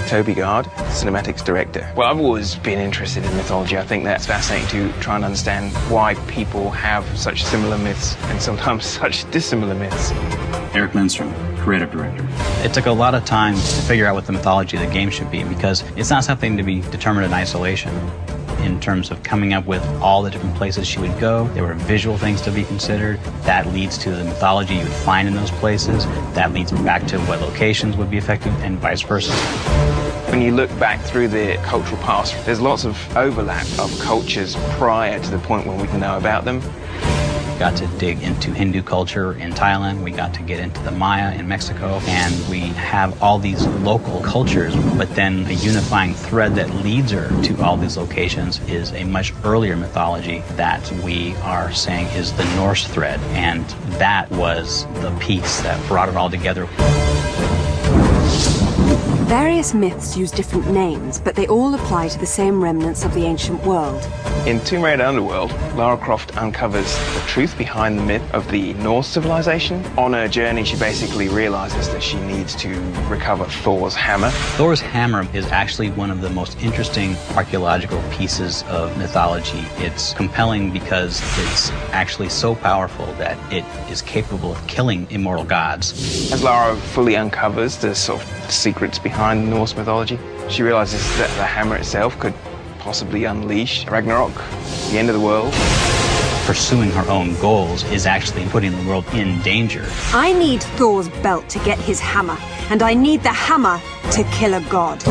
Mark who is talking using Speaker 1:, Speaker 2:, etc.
Speaker 1: Toby Gard, cinematics director. Well, I've always been interested in mythology. I think that's fascinating to try and understand why people have such similar myths and sometimes such dissimilar myths.
Speaker 2: Eric Lindstrom, creative director.
Speaker 3: It took a lot of time to figure out what the mythology of the game should be, because it's not something to be determined in isolation. In terms of coming up with all the different places she would go, there were visual things to be considered. That leads to the mythology you would find in those places. That leads back to what locations would be effective, and vice versa.
Speaker 1: When you look back through the cultural past, there's lots of overlap of cultures prior to the point when we can know about them.
Speaker 3: We got to dig into Hindu culture in Thailand, we got to get into the Maya in Mexico, and we have all these local cultures, but then a unifying thread that leads her to all these locations is a much earlier mythology that we are saying is the Norse thread, and that was the piece that brought it all together.
Speaker 4: Various myths use different names, but they all apply to the same remnants of the ancient world.
Speaker 1: In Tomb Raider Underworld, Lara Croft uncovers the truth behind the myth of the Norse civilization. On her journey, she basically realizes that she needs to recover Thor's hammer.
Speaker 3: Thor's hammer is actually one of the most interesting archaeological pieces of mythology. It's compelling because it's actually so powerful that it is capable of killing immortal gods.
Speaker 1: As Lara fully uncovers the sort of secrets behind Norse mythology, she realizes that the hammer itself could possibly unleash Ragnarok, the end of the world.
Speaker 3: Pursuing her own goals is actually putting the world in danger.
Speaker 4: I need Thor's belt to get his hammer, and I need the hammer to kill a god.